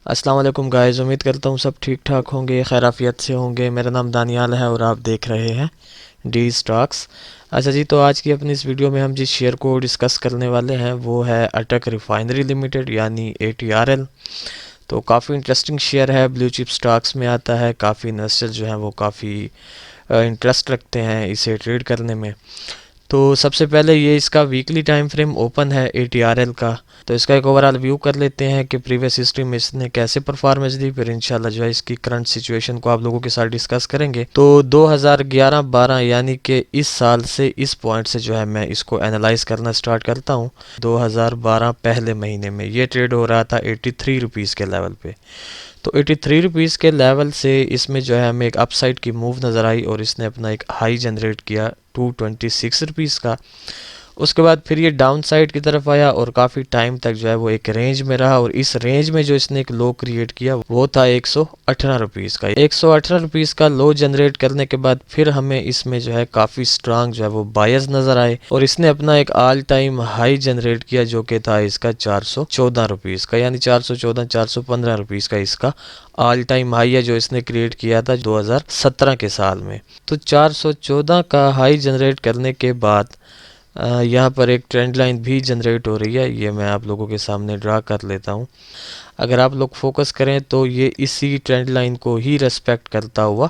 अस्सलाम वालेकुम गाइस, उम्मीद करता हूँ सब ठीक ठाक होंगे, खैराफियत से होंगे। मेरा नाम दानियाल है और आप देख रहे हैं डी स्टॉक्स। अच्छा जी, तो आज की अपनी इस वीडियो में हम जिस शेयर को डिस्कस करने वाले हैं वो है अटक रिफाइनरी लिमिटेड यानी ATRL। तो काफ़ी इंटरेस्टिंग शेयर है, ब्लू चिप स्टॉक्स में आता है। काफ़ी इन्वेस्टर जो हैं वो काफ़ी इंटरेस्ट रखते हैं इसे ट्रेड करने में। तो सबसे पहले ये इसका वीकली टाइम फ्रेम ओपन है ATRL का। तो इसका एक ओवरऑल व्यू कर लेते हैं कि प्रीवियस हिस्ट्री में इसने कैसे परफॉर्मेंस दी, फिर इंशाल्लाह जो है इसकी करंट सिचुएशन को आप लोगों के साथ डिस्कस करेंगे। तो 2011-12 यानी कि इस साल से इस पॉइंट से जो है मैं इसको एनालाइज करना स्टार्ट करता हूँ। 2012 पहले महीने में ये ट्रेड हो रहा था 83 रुपीज़ के लेवल पे। तो 83 रुपीज़ के लेवल से इसमें जो है हमें एक अपसाइड की मूव नज़र आई और इसने अपना एक हाई जनरेट किया 226 रुपीज़ का। उसके बाद फिर ये डाउन साइड की तरफ आया और काफ़ी टाइम तक जो है वो एक रेंज में रहा और इस रेंज में जो इसने एक लो क्रिएट किया वो था 118 रुपीज़ का। 118 रुपीज़ का लो जनरेट करने के बाद फिर हमें इसमें जो है काफ़ी स्ट्रांग जो है वो बायर्स नज़र आए और इसने अपना एक ऑल टाइम हाई जनरेट किया जो कि था इसका 414 रुपीज़ का, यानी 415 रुपीज़ का इसका ऑल टाइम हाई है जो इसने क्रिएट किया था 2017 के साल में। तो 414 का हाई जनरेट करने के बाद यहाँ पर एक ट्रेंड लाइन भी जनरेट हो रही है, ये मैं आप लोगों के सामने ड्रा कर लेता हूँ। अगर आप लोग फोकस करें तो ये इसी ट्रेंड लाइन को ही रेस्पेक्ट करता हुआ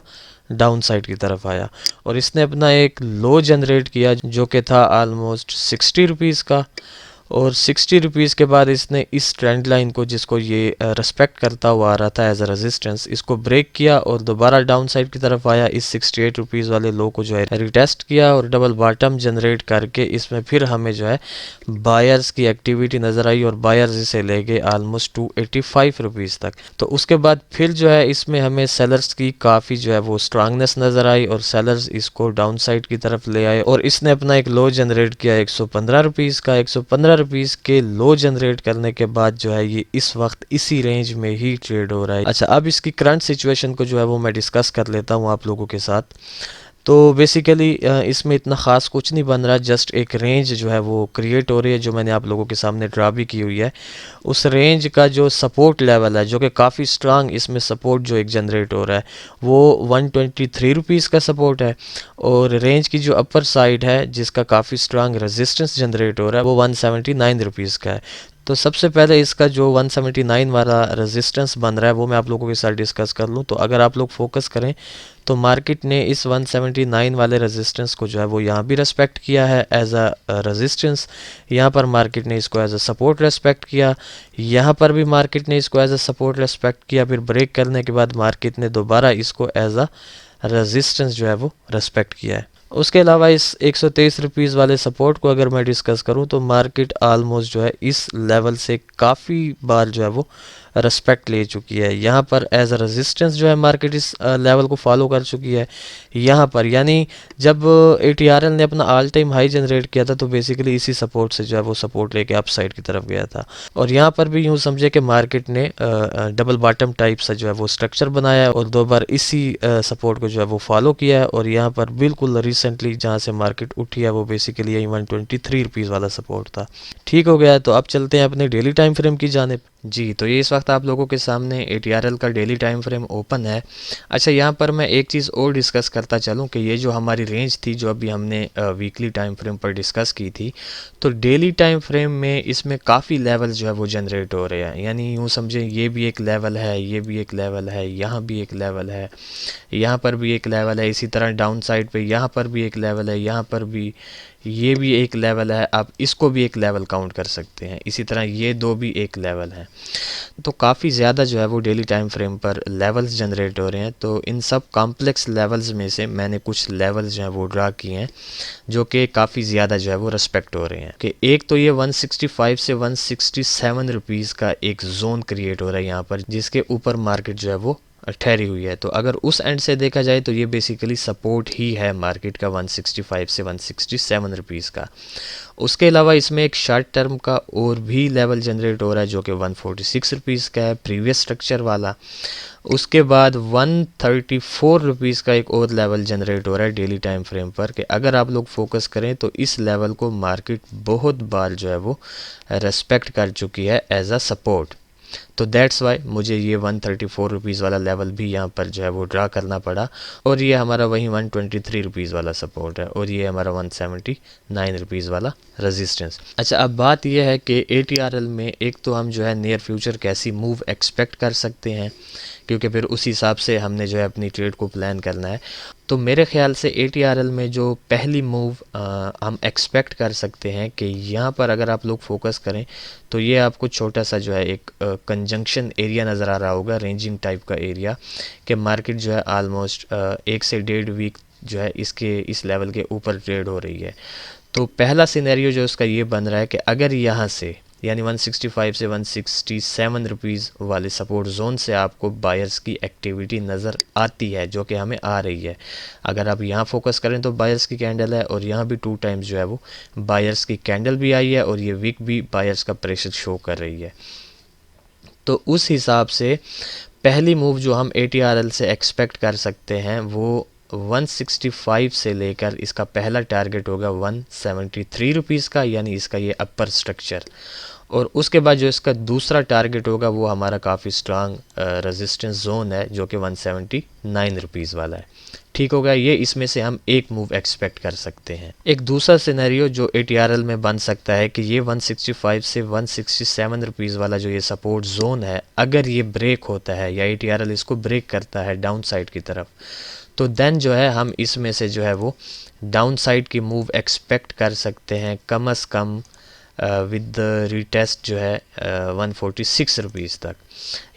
डाउन साइड की तरफ आया और इसने अपना एक लो जनरेट किया जो कि था ऑलमोस्ट 60 रुपीज़ का। और 60 रुपीज़ के बाद इसने इस ट्रेंड लाइन को, जिसको ये रेस्पेक्ट करता हुआ आ रहा था एज अ रेजिस्टेंस, इसको ब्रेक किया और दोबारा डाउन साइड की तरफ आया। इस 68 रुपीज़ वाले लो को जो है रिटेस्ट किया और डबल बॉटम जनरेट करके इसमें फिर हमें जो है बायर्स की एक्टिविटी नज़र आई और बायर्स इसे ले गए ऑलमोस्ट 285 रुपीज़ तक। तो उसके बाद फिर जो है इसमें हमें सेलर्स की काफ़ी जो है वो स्ट्रांगनेस नज़र आई और सेलर्स इसको डाउन साइड की तरफ ले आए और इसने अपना एक लो जनरेट किया 115 रुपीज़ का। 115 रुपीज़ के लो जनरेट करने के बाद जो है ये इस वक्त इसी रेंज में ही ट्रेड हो रहा है। अच्छा, अब इसकी करंट सिचुएशन को जो है वो मैं डिस्कस कर लेता हूँ आप लोगों के साथ। तो बेसिकली इसमें इतना ख़ास कुछ नहीं बन रहा, जस्ट एक रेंज जो है वो क्रिएट हो रही है जो मैंने आप लोगों के सामने ड्रा भी की हुई है। उस रेंज का जो सपोर्ट लेवल है जो कि काफ़ी स्ट्रांग, इसमें सपोर्ट जो एक जनरेट हो रहा है वो 123 रुपीज़ का सपोर्ट है और रेंज की जो अपर साइड है जिसका काफ़ी स्ट्रांग रेजिस्टेंस जनरेट हो रहा है वो 179 रुपीज़ का है। तो सबसे पहले इसका जो 179 वाला रेजिस्टेंस बन रहा है वो मैं आप लोगों के साथ डिस्कस कर लूँ। तो अगर आप लोग फोकस करें तो मार्केट ने इस 179 वाले रेजिस्टेंस को जो है वो यहाँ भी रेस्पेक्ट किया है एज अ रेजिस्टेंस। यहाँ पर मार्केट ने इसको एज अ सपोर्ट रेस्पेक्ट किया, यहाँ पर भी मार्केट ने इसको एज अ सपोर्ट रेस्पेक्ट किया। फिर ब्रेक करने के बाद मार्केट ने दोबारा इसको एज अ रेजिस्टेंस जो है वो रेस्पेक्ट किया है। उसके अलावा इस 123 रुपीज़ वाले सपोर्ट को अगर मैं डिस्कस करूं तो मार्केट आलमोस्ट जो है इस लेवल से काफ़ी बार जो है वो रेस्पेक्ट ले चुकी है। यहाँ पर एज अ रेजिस्टेंस जो है मार्केट इस लेवल को फॉलो कर चुकी है। यहाँ पर यानी जब ATRL ने अपना ऑल टाइम हाई जनरेट किया था तो बेसिकली इसी सपोर्ट से जो है वो सपोर्ट लेके अप साइड की तरफ गया था और यहाँ पर भी यूँ समझे कि मार्केट ने डबल बॉटम टाइप से जो है वो स्ट्रक्चर बनाया है और दो बार इसी सपोर्ट को जो है वो फॉलो किया है और यहाँ पर बिल्कुल रिसेंटली जहाँ से मार्केट उठी है वो बेसिकली यही 123 रुपीज़ वाला सपोर्ट था। ठीक हो गया है, तो अब चलते हैं अपने डेली टाइम फ्रेम की जानिब। जी, तो ये इस वक्त आप लोगों के सामने ATRL का डेली टाइम फ्रेम ओपन है। अच्छा, यहाँ पर मैं एक चीज़ और डिस्कस करता चलूँ कि ये जो हमारी रेंज थी जो अभी हमने वीकली टाइम फ्रेम पर डिस्कस की थी, तो डेली टाइम फ्रेम में इसमें काफ़ी लेवल जो है वो जनरेट हो रहे हैं। यानी यूँ समझें ये भी एक लेवल है, ये भी एक लेवल है, यहाँ भी एक लेवल है, यहाँ पर भी एक लेवल है, इसी तरह डाउन साइड पे यहाँ पर भी एक लेवल है, यहाँ पर भी ये भी एक लेवल है। आप इसको भी एक लेवल काउंट कर सकते हैं, इसी तरह ये दो भी एक लेवल है। तो काफ़ी ज़्यादा जो है वो डेली टाइम फ्रेम पर लेवल्स जनरेट हो रहे हैं। तो इन सब कॉम्प्लेक्स लेवल्स में से मैंने कुछ लेवल्स जो है वो ड्रा किए हैं जो कि काफ़ी ज़्यादा जो है वो रेस्पेक्ट हो रहे हैं। कि एक तो ये 165 से 167 रुपीज़ का एक जोन क्रिएट हो रहा है यहाँ पर, जिसके ऊपर मार्केट जो है वो ठहरी हुई है। तो अगर उस एंड से देखा जाए तो ये बेसिकली सपोर्ट ही है मार्केट का 165 से 167 रुपीज़ का। उसके अलावा इसमें एक शॉर्ट टर्म का और भी लेवल जनरेट हो रहा है जो कि 146 रुपीज़ का है, प्रीवियस स्ट्रक्चर वाला। उसके बाद 134 रुपीज़ का एक और लेवल जनरेट हो रहा है डेली टाइम फ्रेम पर। कि अगर आप लोग फोकस करें तो इस लेवल को मार्केट बहुत बार जो है वो रेस्पेक्ट कर चुकी है एज अ सपोर्ट। तो दैट्स वाई मुझे ये 134 रुपीज़ वाला लेवल भी यहाँ पर जो है वो ड्रा करना पड़ा। और ये हमारा वही 123 रुपीज़ वाला सपोर्ट है और ये हमारा 179 रुपीज़ वाला रेजिस्टेंस। अच्छा, अब बात यह है कि ATRL में एक तो हम जो है नियर फ्यूचर कैसी मूव एक्सपेक्ट कर सकते हैं, क्योंकि फिर उस हिसाब से हमने जो है अपनी ट्रेड को प्लान करना है। तो मेरे ख्याल से ATRL में जो पहली मूव हम एक्सपेक्ट कर सकते हैं कि यहाँ पर अगर आप लोग फोकस करें तो ये आपको छोटा सा जो है एक कंजंक्शन एरिया नज़र आ रहा होगा, रेंजिंग टाइप का एरिया, कि मार्केट जो है आलमोस्ट 1 से 1.5 वीक जो है इस लेवल के ऊपर ट्रेड हो रही है। तो पहला सिनेरियो जो उसका ये बन रहा है कि अगर यहाँ से यानी 165 से 167 रुपीज़ वाले सपोर्ट जोन से आपको बायर्स की एक्टिविटी नज़र आती है, जो कि हमें आ रही है। अगर आप यहाँ फोकस करें तो बायर्स की कैंडल है और यहाँ भी 2 टाइम्स जो है वो बायर्स की कैंडल भी आई है और ये वीक भी बायर्स का प्रेशर शो कर रही है। तो उस हिसाब से पहली मूव जो हम ATRL से एक्सपेक्ट कर सकते हैं वो 165 से लेकर इसका पहला टारगेट होगा 173 रुपीज़ का, यानी इसका ये अपर स्ट्रक्चर। और उसके बाद जो इसका दूसरा टारगेट होगा वो हमारा काफ़ी स्ट्रांग रेजिस्टेंस जोन है, जो कि 179 रुपीज़ वाला है। ठीक होगा, ये इसमें से हम एक मूव एक्सपेक्ट कर सकते हैं। एक दूसरा सिनेरियो जो ATRL में बन सकता है कि ये 165 से 167 रुपीज़ वाला जो ये सपोर्ट जोन है, अगर ये ब्रेक होता है या ATRL इसको ब्रेक करता है डाउन साइड की तरफ, तो देन जो है हम इसमें से जो है वो डाउन साइड की मूव एक्सपेक्ट कर सकते हैं, कम अज़ कम विद द रीटेस्ट जो है 146 रुपीज़ तक।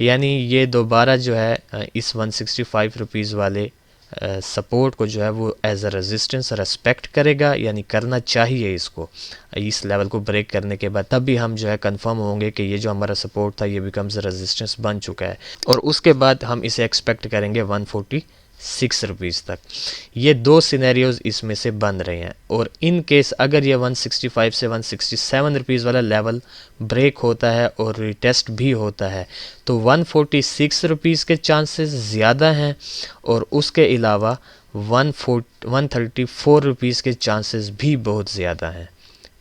यानी ये दोबारा जो है इस 165 रुपीज़ वाले सपोर्ट को जो है वो एज अ रेजिस्टेंस रेस्पेक्ट करेगा, यानी करना चाहिए इसको इस लेवल को ब्रेक करने के बाद, तभी हम जो है कंफर्म होंगे कि ये जो हमारा सपोर्ट था ये बिकम्स रेजिस्टेंस बन चुका है। और उसके बाद हम इसे एक्सपेक्ट करेंगे 146 रुपीज़ तक। ये 2 सिनेरियोज़ इसमें से बन रहे हैं। और इन केस अगर ये 165 से 167 रुपीज़ वाला लेवल ब्रेक होता है और रिटेस्ट भी होता है तो 146 रुपीज़ के चांसेस ज़्यादा हैं, और उसके अलावा 134 रुपीज़ के चांसेस भी बहुत ज़्यादा हैं।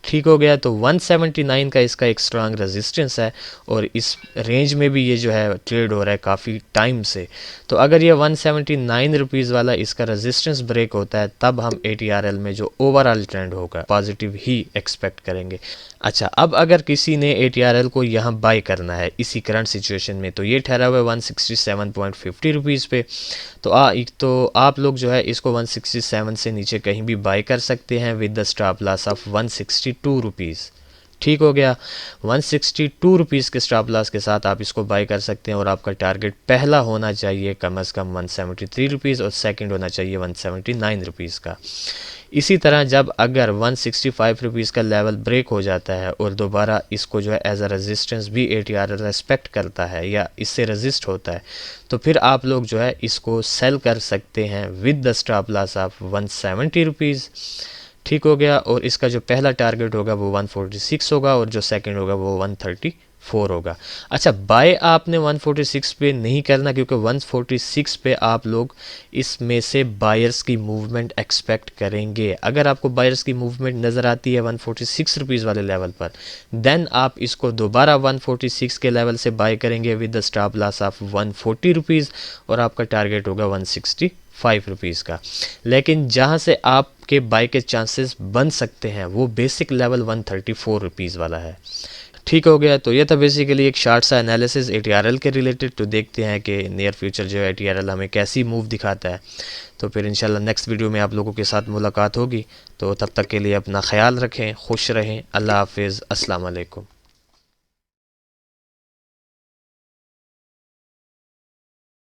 ठीक हो गया, तो 179 का इसका एक स्ट्रांग रेजिस्टेंस है और इस रेंज में भी ये जो है ट्रेड हो रहा है काफ़ी टाइम से। तो अगर ये 179 रुपीज़ वाला इसका रेजिस्टेंस ब्रेक होता है तब हम ATRL में जो ओवरऑल ट्रेंड होगा पॉजिटिव ही एक्सपेक्ट करेंगे। अच्छा, अब अगर किसी ने ATRL को यहाँ बाय करना है इसी करंट सिचुएशन में, तो ये ठहरा हुआ है 167.50 रुपीज़ पे। तो आप लोग जो है इसको 167 से नीचे कहीं भी बाय कर सकते हैं with the stop loss of 162 rupees. ठीक हो गया, 162 रुपीज़ के स्टॉप लॉस के साथ आप इसको बाय कर सकते हैं और आपका टारगेट पहला होना चाहिए कम अज़ कम 173 रुपीज़ और सेकंड होना चाहिए 179 रुपीज़ का। इसी तरह जब अगर 165 रुपीज़ का लेवल ब्रेक हो जाता है और दोबारा इसको जो है एज अ रेजिस्टेंस भी ATRL रेस्पेक्ट करता है या इससे रेजिस्ट होता है, तो फिर आप लोग जो है इसको सेल कर सकते हैं with the stop loss of 170 rupees. ठीक हो गया, और इसका जो पहला टारगेट होगा वो 146 होगा और जो सेकंड होगा वो 134 होगा। अच्छा, बाय आपने 146 पे नहीं करना, क्योंकि 146 पे आप लोग इसमें से बायर्स की मूवमेंट एक्सपेक्ट करेंगे। अगर आपको बायर्स की मूवमेंट नज़र आती है 146 रुपीज़ वाले लेवल पर, देन आप इसको दोबारा 146 के लेवल से बाय करेंगे with the stop loss of 140 rupees और आपका टारगेट होगा 165 रुपीज़ का। लेकिन जहां से आपके बाय के चांसेस बन सकते हैं वो बेसिक लेवल 134 रुपीज़ वाला है। ठीक हो गया, तो ये था बेसिकली एक शार्ट सा एनालिसिस ATRL के रिलेटेड। तो देखते हैं कि नियर फ्यूचर जो है ATRL हमें कैसी मूव दिखाता है। तो फिर इंशाल्लाह नेक्स्ट वीडियो में आप लोगों के साथ मुलाकात होगी। तो तब तक के लिए अपना ख्याल रखें, खुश रहें, अल्लाह हाफिज़, अस्सलाम वालेकुम।